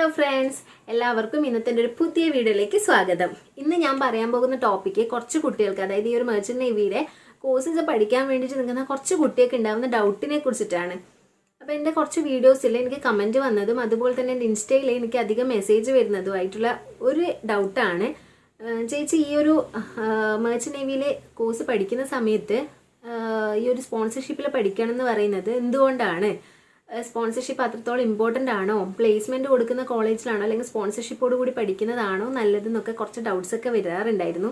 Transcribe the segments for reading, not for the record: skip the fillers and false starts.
Hello friends, എല്ലാവർക്കും ഇന്നത്തെ ഒരു പുതിയ വീഡിയോയിലേക്ക് സ്വാഗതം. ഇന്ന് ഞാൻ പറയാൻ പോകുന്ന ടോപ്പിക്ക് കുറച്ച് കുട്ടികൾക്ക്, അതായത് ഈ ഒരു മെർച്ചന്റ് നേവിയിലെ കോഴ്സസ് പഠിക്കാൻ വേണ്ടിയിട്ട് നിൽക്കുന്ന കുറച്ച് കുട്ടികൾക്ക് ഉണ്ടാകുന്ന ഡൗട്ടിനെ കുറിച്ചിട്ടാണ്. അപ്പോൾ എൻ്റെ കുറച്ച് വീഡിയോസിൽ എനിക്ക് കമൻറ്റ് വന്നതും അതുപോലെ തന്നെ എൻ്റെ ഇൻസ്റ്റയിൽ എനിക്ക് അധികം മെസ്സേജ് വരുന്നതുമായിട്ടുള്ള ഒരു ഡൗട്ടാണ്. ചേച്ചി, ഈ ഒരു മെർച്ചന്റ് നേവിയിലെ കോഴ്സ് പഠിക്കുന്ന സമയത്ത് ഈ ഒരു സ്പോൺസർഷിപ്പിൽ പഠിക്കണം എന്ന് പറയുന്നത് എന്തുകൊണ്ടാണ്? സ്പോൺസർഷിപ്പ് അത്രത്തോളം ഇമ്പോർട്ടൻ്റ് ആണോ? പ്ലേസ്മെൻറ്റ് കൊടുക്കുന്ന കോളേജിലാണോ അല്ലെങ്കിൽ സ്പോൺസർഷിപ്പോട് കൂടി പഠിക്കുന്നതാണോ നല്ലതെന്നൊക്കെ കുറച്ച് ഡൗട്ട്സൊക്കെ വരാറുണ്ടായിരുന്നു.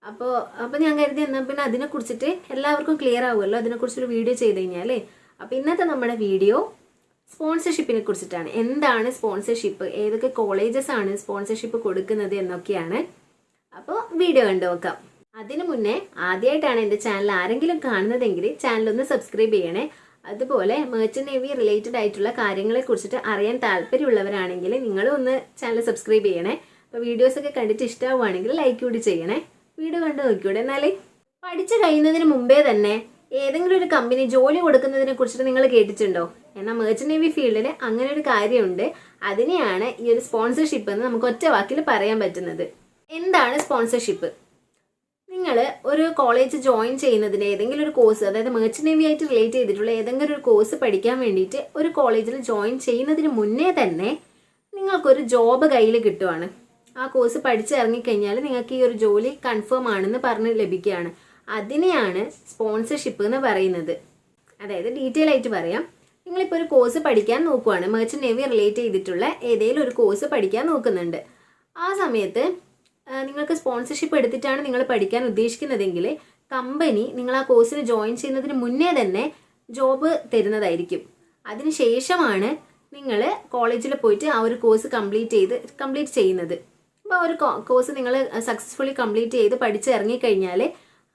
അപ്പോൾ ഞാൻ കരുതി എന്നാൽ പിന്നെ അതിനെക്കുറിച്ചിട്ട് എല്ലാവർക്കും ക്ലിയർ ആവുമല്ലോ, അതിനെക്കുറിച്ചൊരു വീഡിയോ ചെയ്ത് കഴിഞ്ഞാൽ. അപ്പോൾ ഇന്നത്തെ നമ്മുടെ വീഡിയോ സ്പോൺസർഷിപ്പിനെ കുറിച്ചിട്ടാണ്. എന്താണ് സ്പോൺസർഷിപ്പ്, ഏതൊക്കെ കോളേജസ് ആണ് സ്പോൺസർഷിപ്പ് കൊടുക്കുന്നത് എന്നൊക്കെയാണ്. അപ്പോൾ വീഡിയോ കണ്ടു നോക്കാം. അതിനു മുന്നേ ആദ്യമായിട്ടാണ് എൻ്റെ ചാനൽ ആരെങ്കിലും കാണുന്നതെങ്കിൽ ചാനലൊന്ന് സബ്സ്ക്രൈബ് ചെയ്യണേ. അതുപോലെ മെർച്ചന്റ് നേവി റിലേറ്റഡ് ആയിട്ടുള്ള കാര്യങ്ങളെ കുറിച്ചിട്ട് അറിയാൻ താല്പര്യമുള്ളവരാണെങ്കിൽ നിങ്ങളും ഒന്ന് ചാനൽ സബ്സ്ക്രൈബ് ചെയ്യണേ. അപ്പോൾ വീഡിയോസൊക്കെ കണ്ടിട്ട് ഇഷ്ടമാവുകയാണെങ്കിൽ ലൈക്ക് കൂടി ചെയ്യണേ. വീഡിയോ കണ്ടു നോക്കിയൂടെ. എന്നാലേ പഠിച്ചു കഴിയുന്നതിന് മുമ്പേ തന്നെ ഏതെങ്കിലും ഒരു കമ്പനി ജോലി കൊടുക്കുന്നതിനെ കുറിച്ചിട്ട് നിങ്ങൾ കേട്ടിട്ടുണ്ടോ? എന്നാൽ മെർച്ചന്റ് നേവി ഫീൽഡിൽ അങ്ങനെ ഒരു കാര്യമുണ്ട്. അതിനെയാണ് ഈ ഒരു സ്പോൺസർഷിപ്പ് എന്ന് നമുക്ക് ഒറ്റ വാക്കിൽ പറയാൻ പറ്റുന്നത്. എന്താണ് സ്പോൺസർഷിപ്പ്? നിങ്ങൾ ഒരു കോളേജ് ജോയിൻ ചെയ്യുന്നതിന് ഏതെങ്കിലും ഒരു കോഴ്സ്, അതായത് മെർച്ചന്റ് നേവി ആയിട്ട് റിലേറ്റ് ചെയ്തിട്ടുള്ള ഏതെങ്കിലും ഒരു കോഴ്സ് പഠിക്കാൻ വേണ്ടിയിട്ട് ഒരു കോളേജിൽ ജോയിൻ ചെയ്യുന്നതിന് മുന്നേ തന്നെ നിങ്ങൾക്കൊരു ജോബ് കയ്യിൽ കിട്ടുവാണ്. ആ കോഴ്സ് പഠിച്ചിറങ്ങിക്കഴിഞ്ഞാൽ നിങ്ങൾക്ക് ഈ ഒരു ജോലി കൺഫേം ആണെന്ന് പറഞ്ഞ് ലഭിക്കുകയാണ്. അതിനെയാണ് സ്പോൺസർഷിപ്പ് എന്ന് പറയുന്നത്. അതായത് ഡീറ്റെയിൽ ആയിട്ട് പറയാം. നിങ്ങളിപ്പോൾ ഒരു കോഴ്സ് പഠിക്കാൻ നോക്കുവാണ്, മെർച്ചന്റ് നേവി റിലേറ്റ് ചെയ്തിട്ടുള്ള ഏതെങ്കിലും ഒരു കോഴ്സ് പഠിക്കാൻ നോക്കുന്നുണ്ട്. ആ സമയത്ത് നിങ്ങൾക്ക് സ്പോൺസർഷിപ്പ് എടുത്തിട്ടാണ് നിങ്ങൾ പഠിക്കാൻ ഉദ്ദേശിക്കുന്നതെങ്കിൽ കമ്പനി നിങ്ങൾ ആ കോഴ്സിന് ജോയിൻ ചെയ്യുന്നതിന് മുന്നേ തന്നെ ജോബ് തരുന്നതായിരിക്കും. അതിനുശേഷമാണ് നിങ്ങൾ കോളേജിൽ പോയിട്ട് ആ ഒരു കോഴ്സ് കംപ്ലീറ്റ് ചെയ്യുന്നത്. അപ്പോൾ ആ ഒരു കോഴ്സ് നിങ്ങൾ സക്സസ്ഫുള്ളി കംപ്ലീറ്റ് ചെയ്ത് പഠിച്ചിറങ്ങിക്കഴിഞ്ഞാൽ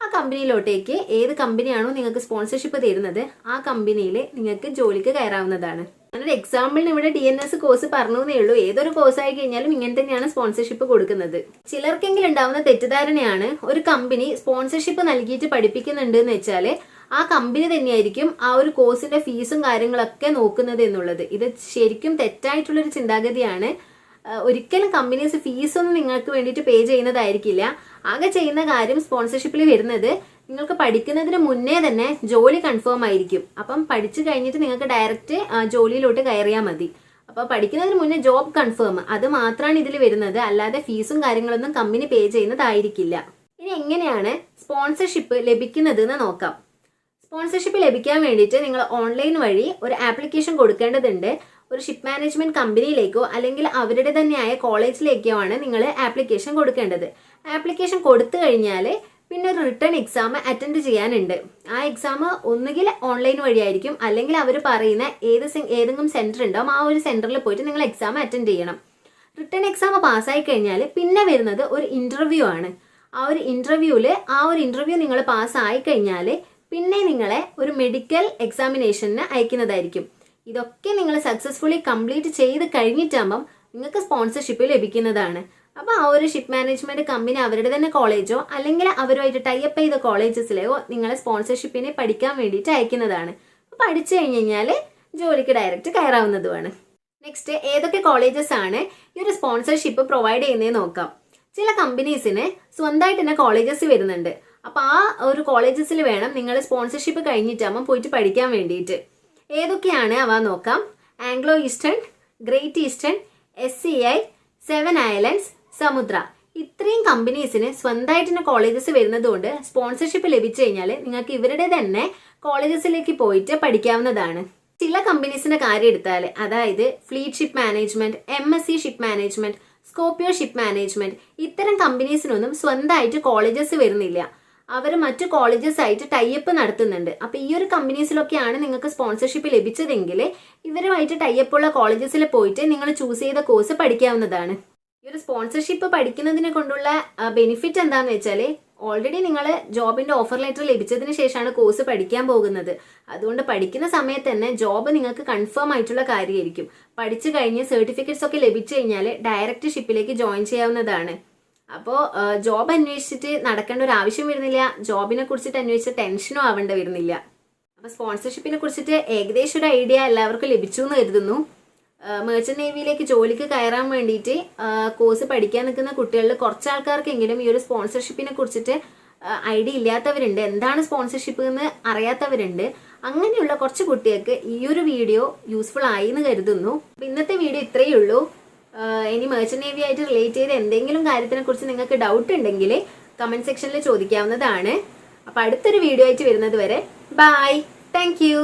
ആ കമ്പനിയിലോട്ടേക്ക് ഏത് കമ്പനിയാണോ നിങ്ങൾക്ക് സ്പോൺസർഷിപ്പ് തരുന്നത് ആ കമ്പനിയിൽ നിങ്ങൾക്ക് ജോലിക്ക് കയറാവുന്നതാണ്. ഞാനൊരു എക്സാമ്പിളിന് ഇവിടെ DNS കോഴ്സ് പറഞ്ഞു എന്നേ ഉള്ളൂ. ഏതൊരു കോഴ്സ് ആയി കഴിഞ്ഞാലും ഇങ്ങനെ തന്നെയാണ് സ്പോൺസർഷിപ്പ് കൊടുക്കുന്നത്. ചിലർക്കെങ്കിലും ഉണ്ടാവുന്ന തെറ്റിദ്ധാരണയാണ് ഒരു കമ്പനി സ്പോൺസർഷിപ്പ് നൽകിയിട്ട് പഠിപ്പിക്കുന്നുണ്ട് എന്ന് വെച്ചാൽ ആ കമ്പനി തന്നെയായിരിക്കും ആ ഒരു കോഴ്സിന്റെ ഫീസും കാര്യങ്ങളൊക്കെ നോക്കുന്നത് എന്നുള്ളത്. ഇത് ശരിക്കും തെറ്റായിട്ടുള്ളൊരു ചിന്താഗതിയാണ്. ഒരിക്കലും കമ്പനീസ് ഫീസൊന്നും നിങ്ങൾക്ക് വേണ്ടിയിട്ട് പേ ചെയ്യുന്നതായിരിക്കില്ല. ആകെ ചെയ്യുന്ന കാര്യം സ്പോൺസർഷിപ്പിൽ വരുന്നത് നിങ്ങൾക്ക് പഠിക്കുന്നതിന് മുന്നേ തന്നെ ജോലി കൺഫേം ആയിരിക്കും. അപ്പം പഠിച്ചു കഴിഞ്ഞിട്ട് നിങ്ങൾക്ക് ഡയറക്റ്റ് ജോലിയിലോട്ട് കയറിയാൽ മതി. അപ്പോൾ പഠിക്കുന്നതിന് മുന്നേ ജോബ് കൺഫേം, അത് മാത്രമാണ് ഇതിൽ വരുന്നത്. അല്ലാതെ ഫീസും കാര്യങ്ങളൊന്നും കമ്പനി പേ ചെയ്യുന്നതായിരിക്കില്ല. ഇനി എങ്ങനെയാണ് സ്പോൺസർഷിപ്പ് ലഭിക്കുന്നത് എന്ന് നോക്കാം. സ്പോൺസർഷിപ്പ് ലഭിക്കാൻ വേണ്ടിയിട്ട് നിങ്ങൾ ഓൺലൈൻ വഴി ഒരു ആപ്ലിക്കേഷൻ കൊടുക്കേണ്ടതുണ്ട്. ഒരു ഷിപ്പ് മാനേജ്മെന്റ് കമ്പനിയിലേക്കോ അല്ലെങ്കിൽ അവരുടെ തന്നെയായ കോളേജിലേക്കോ ആണ് നിങ്ങൾ ആപ്ലിക്കേഷൻ കൊടുക്കേണ്ടത്. ആപ്ലിക്കേഷൻ കൊടുത്തു കഴിഞ്ഞാൽ പിന്നെ ഒരു റിട്ടേൺ എക്സാം അറ്റൻഡ് ചെയ്യാനുണ്ട്. ആ എക്സാം ഒന്നുകിൽ ഓൺലൈൻ വഴിയായിരിക്കും, അല്ലെങ്കിൽ അവർ പറയുന്ന ഏതെങ്കിലും സെൻറ്റർ ഉണ്ടാവും, ആ ഒരു സെൻറ്ററിൽ പോയിട്ട് നിങ്ങൾ എക്സാം അറ്റൻഡ് ചെയ്യണം. റിട്ടേൺ എക്സാം പാസ്സായി കഴിഞ്ഞാൽ പിന്നെ വരുന്നത് ഒരു ഇൻ്റർവ്യൂ ആണ്. ആ ഒരു ഇൻ്റർവ്യൂ നിങ്ങൾ പാസ്സായി കഴിഞ്ഞാൽ പിന്നെ നിങ്ങളെ ഒരു മെഡിക്കൽ എക്സാമിനേഷന് അയക്കുന്നതായിരിക്കും. ഇതൊക്കെ നിങ്ങൾ സക്സസ്ഫുള്ളി കംപ്ലീറ്റ് ചെയ്ത് കഴിഞ്ഞിട്ടാകുമ്പം നിങ്ങൾക്ക് സ്പോൺസർഷിപ്പ് ലഭിക്കുന്നതാണ്. അപ്പോൾ ആ ഒരു ഷിപ്പ് മാനേജ്മെന്റ് കമ്പനി അവരുടെ തന്നെ കോളേജോ അല്ലെങ്കിൽ അവരുമായിട്ട് ടൈപ്പ് ചെയ്ത കോളേജസിലെയോ നിങ്ങളെ സ്പോൺസർഷിപ്പിനെ പഠിക്കാൻ വേണ്ടിയിട്ട് അയക്കുന്നതാണ്. അപ്പോൾ പഠിച്ചു കഴിഞ്ഞ് കഴിഞ്ഞാൽ ജോലിക്ക് ഡയറക്റ്റ് കയറാവുന്നതുമാണ്. നെക്സ്റ്റ്, ഏതൊക്കെ കോളേജസ് ആണ് ഈ ഒരു സ്പോൺസർഷിപ്പ് പ്രൊവൈഡ് ചെയ്യുന്നതെന്ന് നോക്കാം. ചില കമ്പനീസിന് സ്വന്തമായിട്ട് തന്നെ കോളേജസ് വരുന്നുണ്ട്. അപ്പോൾ ആ ഒരു കോളേജസിൽ വേണം നിങ്ങൾ സ്പോൺസർഷിപ്പ് കഴിഞ്ഞിട്ടാകുമ്പോൾ പോയിട്ട് പഠിക്കാൻ വേണ്ടിയിട്ട്. ഏതൊക്കെയാണ് അവ നോക്കാം. Anglo eastern, great eastern, SCI, 7 islands, സമുദ്ര. ഇത്രയും കമ്പനീസിന് സ്വന്തമായിട്ട് തന്നെ കോളേജസ് വരുന്നതുകൊണ്ട് സ്പോൺസർഷിപ്പ് ലഭിച്ചു കഴിഞ്ഞാൽ നിങ്ങൾക്ക് ഇവരുടെ തന്നെ കോളേജസിലേക്ക് പോയിട്ട് പഠിക്കാവുന്നതാണ്. ചില കമ്പനീസിന്റെ കാര്യം എടുത്താൽ, അതായത് fleet ship management, MSc ship management, Scorpio ship management, ഇത്തരം കമ്പനീസിനൊന്നും സ്വന്തമായിട്ട് കോളേജസ് വരുന്നില്ല. അവർ മറ്റു കോളേജസ് ആയിട്ട് ടൈപ്പ് നടത്തുന്നുണ്ട്. അപ്പോൾ ഈ ഒരു കമ്പനീസിലൊക്കെയാണ് നിങ്ങൾക്ക് സ്പോൺസർഷിപ്പ് ലഭിച്ചതെങ്കിൽ ഇവരുമായിട്ട് ടൈപ്പുള്ള കോളേജസിൽ പോയിട്ട് നിങ്ങൾ ചൂസ് ചെയ്ത കോഴ്സ് പഠിക്കാവുന്നതാണ്. ഈ ഒരു സ്പോൺസർഷിപ്പ് പഠിക്കുന്നതിനെ കൊണ്ടുള്ള ബെനിഫിറ്റ് എന്താണെന്ന് വെച്ചാൽ, ഓൾറെഡി നിങ്ങൾ ജോബിന്റെ ഓഫർ ലെറ്റർ ലഭിച്ചതിന് ശേഷമാണ് കോഴ്സ് പഠിക്കാൻ പോകുന്നത്. അതുകൊണ്ട് പഠിക്കുന്ന സമയത്ത് തന്നെ ജോബ് നിങ്ങൾക്ക് കൺഫേം ആയിട്ടുള്ള കാര്യമായിരിക്കും. പഠിച്ചു കഴിഞ്ഞ് സർട്ടിഫിക്കറ്റ്സ് ഒക്കെ ലഭിച്ചു കഴിഞ്ഞാൽ ഡയറക്റ്റ് ഷിപ്പിലേക്ക് ജോയിൻ ചെയ്യാവുന്നതാണ്. അപ്പോൾ ജോബ് അന്വേഷിച്ചിട്ട് നടക്കേണ്ട ഒരു ആവശ്യം വരുന്നില്ല. ജോബിനെ കുറിച്ചിട്ട് അന്വേഷിച്ച് ടെൻഷനും ആവേണ്ട വരുന്നില്ല. അപ്പോൾ സ്പോൺസർഷിപ്പിനെ കുറിച്ചിട്ട് ഏകദേശം ഒരു ഐഡിയ എല്ലാവർക്കും ലഭിച്ചു എന്ന് കരുതുന്നു. മെർച്ചന്റ് നേവിയിലേക്ക് ജോലിക്ക് കയറാൻ വേണ്ടിയിട്ട് കോഴ്സ് പഠിക്കാൻ നിൽക്കുന്ന കുട്ടികളിൽ കുറച്ച് ആൾക്കാർക്കെങ്കിലും ഈ ഒരു സ്പോൺസർഷിപ്പിനെ കുറിച്ചിട്ട് ഐഡിയ ഇല്ലാത്തവരുണ്ട്, എന്താണ് സ്പോൺസർഷിപ്പ് എന്ന് അറിയാത്തവരുണ്ട്. അങ്ങനെയുള്ള കുറച്ച് കുട്ടികൾക്ക് ഈ ഒരു വീഡിയോ യൂസ്ഫുൾ ആയി എന്ന് കരുതുന്നു. അപ്പോൾ ഇന്നത്തെ വീഡിയോ ഇത്രയേ ഉള്ളൂ. ഇനി മെർച്ചന്റ് നേവി ആയിട്ട് റിലേറ്റ് ചെയ്ത എന്തെങ്കിലും കാര്യത്തിനെ കുറിച്ച് നിങ്ങൾക്ക് ഡൗട്ട് ഉണ്ടെങ്കിൽ കമൻറ്റ് സെക്ഷനിൽ ചോദിക്കാവുന്നതാണ്. അപ്പോൾ അടുത്തൊരു വീഡിയോ ആയിട്ട് വരുന്നത് വരെ ബൈ, താങ്ക് യു.